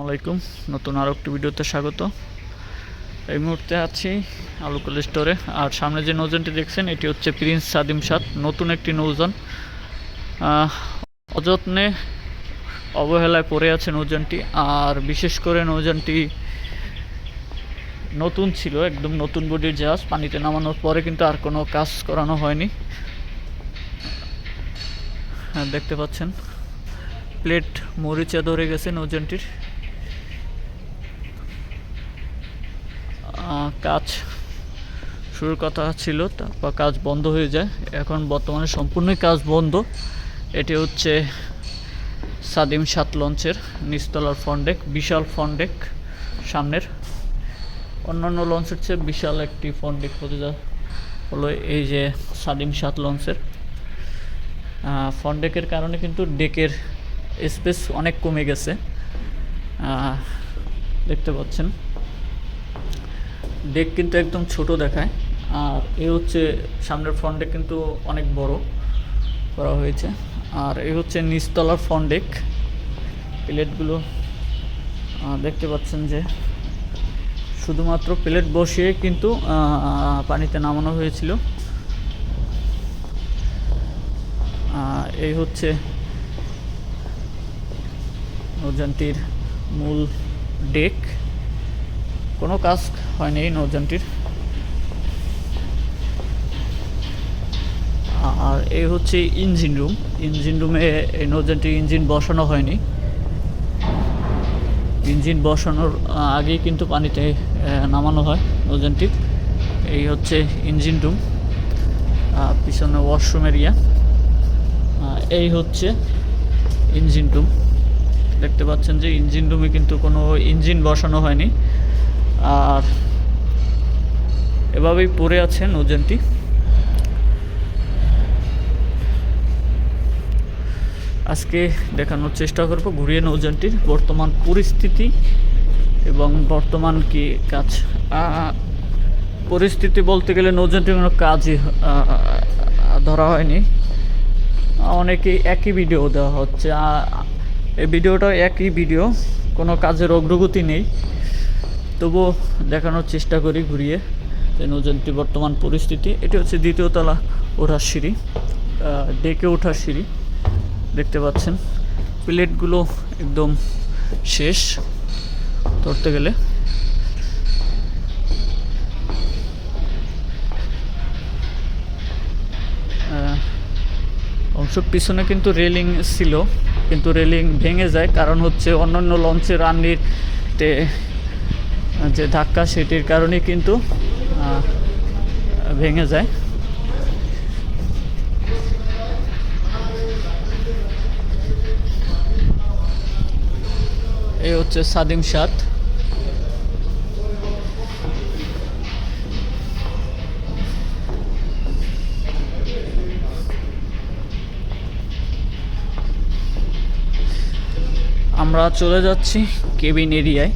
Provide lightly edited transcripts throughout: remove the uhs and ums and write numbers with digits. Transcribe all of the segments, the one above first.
আলাইকুম, নতুন আরও একটি ভিডিওতে স্বাগত। এই মুহূর্তে আছি আলুকল স্টোরে। আর সামনে যে নৌযানটি দেখছেন এটি হচ্ছে প্রিন্স সাদিম সাত, নতুন একটি নৌযান। অযত্নে অবহেলায় পড়ে আছে নৌযানটি। আর বিশেষ করে নৌযানটি নতুন ছিল, একদম নতুন বডির জাহাজ। পানিতে নামানোর পরে কিন্তু আর কোনো কাজ করানো হয়নি। দেখতে পাচ্ছেন প্লেট মরিচা ধরে গেছে নৌযানটির। কাজ শুরুর কথা ছিল, তারপর কাজ বন্ধ হয়ে যায়। এখন বর্তমানে সম্পূর্ণই কাজ বন্ধ। এটি হচ্ছে সাদিম সাত লঞ্চের নিচতলার ফ্রন্টডেক, বিশাল ফ্রন্টডেক সামনের। অন্যান্য লঞ্চের চেয়ে বিশাল একটি ফ্রন্টডেক হতে যা হলো এই যে সাদিম সাত লঞ্চের। ফ্রন্টডেকের কারণে কিন্তু ডেকের স্পেস অনেক কমে গেছে, দেখতে পাচ্ছেন। ডেক কিন্তু একদম ছোট দেখায়। আর এই হচ্ছে সামনের ফ্রন্ট ডেক কিন্তু অনেক বড় করা হয়েছে। আর এই হচ্ছে নিচতলার ফ্রন্ট ডেক। প্লেটগুলো দেখতে পাচ্ছেন যে শুধুমাত্র প্লেট বসিয়ে কিন্তু পানিতে নামানো হয়েছিল। এই হচ্ছে নৌযানটির মূল ডেক। কোনো কাজ হয়নি এই নৌযানটির। আর এই হচ্ছে ইঞ্জিন রুম। ইঞ্জিন রুমে এই নৌযানটির ইঞ্জিন বসানো হয়নি। ইঞ্জিন বসানোর আগেই কিন্তু পানিতে নামানো হয় নৌযানটির। এই হচ্ছে ইঞ্জিন রুম, পিছনে ওয়াশরুম এরিয়া। এই হচ্ছে ইঞ্জিন রুম। দেখতে পাচ্ছেন যে ইঞ্জিন রুমে কিন্তু কোনো ইঞ্জিন বসানো হয়নি। আর এভাবেই পড়ে আছে নৌযানটি। আজকে দেখানোর চেষ্টা করব ঘুরিয়ে নৌযানটির বর্তমান পরিস্থিতি এবং বর্তমান কি কাজ। পরিস্থিতি বলতে গেলে নৌযানটির কোনো কাজই ধরা হয়নি। অনেকেই একই ভিডিও দেওয়া হচ্ছে। এই ভিডিওটাও একই ভিডিও, কোনো কাজের অগ্রগতি নেই। তবুও দেখানোর চেষ্টা করি ঘুরিয়ে যে নৌযানটির বর্তমান পরিস্থিতি। এটি হচ্ছে দ্বিতীয় তলা ওঠার সিঁড়ি, ডেকে ওঠার সিঁড়ি। দেখতে পাচ্ছেন প্লেটগুলো একদম শেষ ধরতে গেলে। অংশ পিছনে কিন্তু রেলিং ছিল, কিন্তু রেলিং ভেঙে যায়। কারণ হচ্ছে অন্যান্য লঞ্চের রানিতে যে ধাক্কা, সেটির কারণে কিন্তু ভেঙে যায়। এই হচ্ছে সাদিম সাত। আমরা চলে যাচ্ছি কেবিন এরিয়ায়।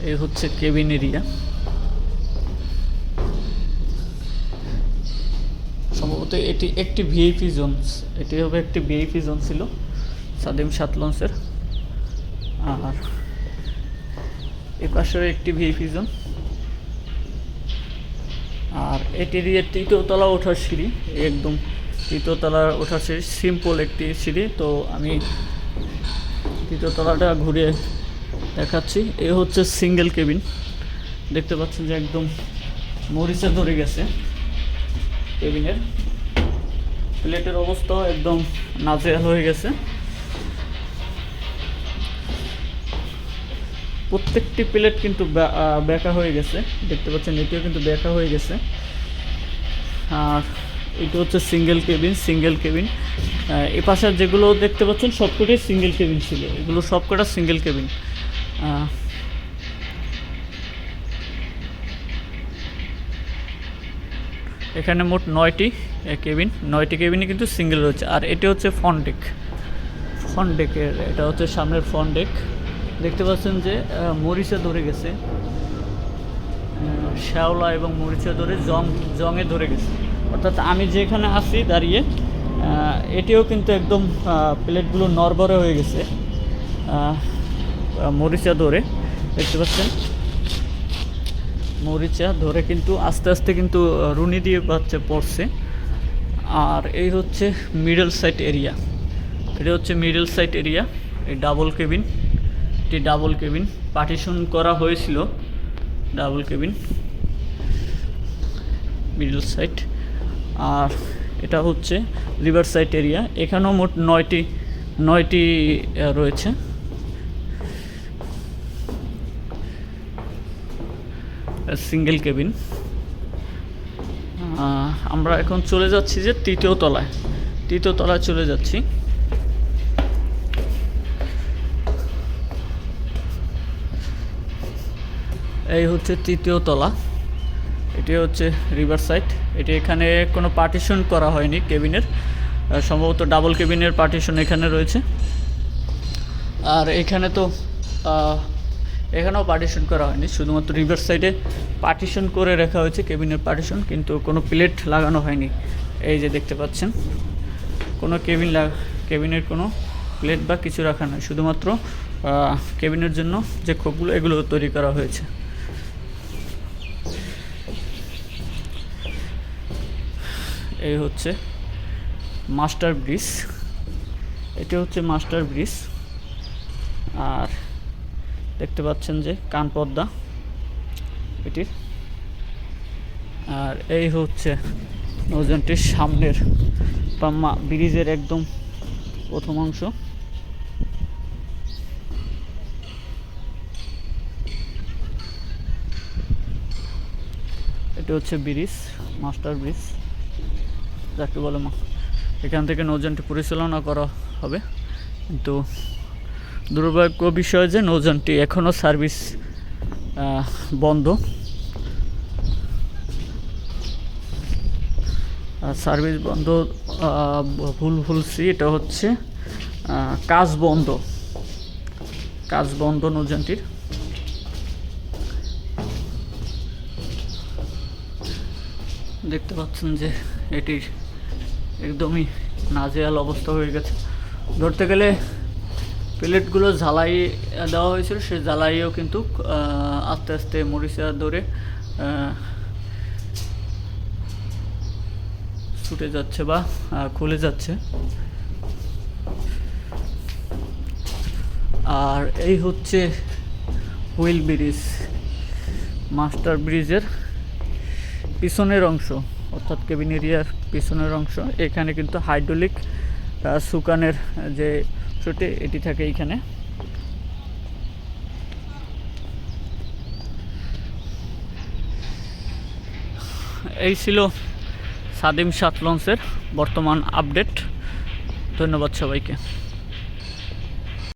এই হচ্ছে কেবিন এরিয়া। সম্ভবত এটি একটি ভিআইপি জোন। এটি হবে একটি ভিআইপি জোন ছিল সাদিম সাত লঞ্চের। আর এ পাশেও একটি ভিআইপি জোন। আর এটি দিয়ে তৃতীয়তলা ওঠার সিঁড়ি, একদম তৃতীয়তলা ওঠার সিঁড়ি, সিম্পল একটি সিঁড়ি। তো আমি তৃতীয়তলাটা ঘুরে দেখাচ্ছি। এ হচ্ছে সিঙ্গেল কেবিন। দেখতে পাচ্ছেন যে একদম মরিচা ধরে গেছে কেবিনের। প্লেটের অবস্থা একদম নাজেহাল হয়ে গেছে। প্রত্যেকটি প্লেট কিন্তু বেঁকা হয়ে গেছে। দেখতে পাচ্ছেন এটিও কিন্তু বেঁকা হয়ে গেছে। আর এটি হচ্ছে সিঙ্গেল কেবিন। সিঙ্গেল কেবিন এ পাশে যেগুলো দেখতে পাচ্ছেন সবকটাই সিঙ্গেল কেবিন ছিল। এগুলো সবকটা সিঙ্গেল কেবিন। এখানে মোট 9টি কেবিন, 9টি কেবিনই কিন্তু সিঙ্গেল রয়েছে। আর এটি হচ্ছে ফ্রন্ট ডেক। ফ্রন্ট ডেকের এটা হচ্ছে সামনের ফ্রন্ট ডেক। দেখতে পাচ্ছেন যে মরিচা ধরে গেছে, শ্যাওলা এবং মরিচা ধরে জঙে ধরে গেছে। অর্থাৎ আমি যেখানে আছি দাঁড়িয়ে এটিও কিন্তু একদম প্লেটগুলো নড়বড়ে হয়ে গেছে মরিচা ধরে, দেখতে পাচ্ছেন মরিচা ধরে কিন্তু আস্তে আস্তে কিন্তু রুনি দিয়ে বাচ্চা পড়ছে। আর এই হচ্ছে মিডল সাইড এরিয়া, এটা হচ্ছে মিডল সাইড এরিয়া। এই ডাবল কেবিন, এটি ডাবল কেবিন পার্টিশন করা হয়েছিল, ডাবল কেবিন মিডল সাইড। আর এটা হচ্ছে রিভার সাইড এরিয়া, এখানেও মোট নয়টি রয়েছে। Single cabin. আমরা এখন চলে যাচ্ছি যে তৃতীয় তলায় চলে যাচ্ছি। এই হচ্ছে তৃতীয় তলা, এটি হচ্ছে রিভার সাইড। এটি এখানে কোনো পার্টিশন করা হয়নি কেবিনের, সম্ভবত ডাবল কেবিনের পার্টিশন এখানে রয়েছে। আর এখানে তো এখানেও পার্টিশন করা হয়নি, শুধুমাত্র রিভার সাইডে পার্টিশন করে রাখা হয়েছে কেবিনের পার্টিশন, কিন্তু কোনো প্লেট লাগানো হয়নি। এই যে দেখতে পাচ্ছেন কোনো কেবিনের কোনো প্লেট বা কিছু রাখা নয়, শুধুমাত্র কেবিনের জন্য যে খোপগুলো এগুলো তৈরি করা হয়েছে। এই হচ্ছে মাস্টার ব্রিজ, এটি হচ্ছে মাস্টার ব্রিজ। আর দেখতে পাচ্ছেন যে কান পর্দা এটির। আর এই হচ্ছে নৌযানটির সামনের বা ব্রিজের একদম প্রথম অংশ। এটা হচ্ছে ব্রিজ, মাস্টার ব্রিজ যাকে বলে। এখান থেকে নৌযানটি পরিচালনা করা হবে, কিন্তু দুর্ভাগ্য বিষয় যে নৌযানটি এখনও সার্ভিস বন্ধ। সার্ভিস বন্ধ ভুল বলছি, এটা হচ্ছে কাজ বন্ধ নৌযানটির। দেখতে পাচ্ছেন যে এটির একদমই নাজেহাল অবস্থা হয়ে গেছে। ধরতে গেলে প্লেটগুলো ঝালাই দেওয়া হয়েছিল, সে ঝালাইও কিন্তু আস্তে আস্তে মরিচা ধরে ছুটে যাচ্ছে বা খুলে যাচ্ছে। আর এই হচ্ছে হুইল ব্রিজ, মাস্টার ব্রিজের পিছনের অংশ, অর্থাৎ কেবিন এরিয়ার পিছনের অংশ। এখানে কিন্তু হাইড্রোলিক সুকানের যে ছোটে এটি থাকে এইখানে। এই ছিল সাদিম 7 লঞ্চের বর্তমান আপডেট। ধন্যবাদ সবাইকে।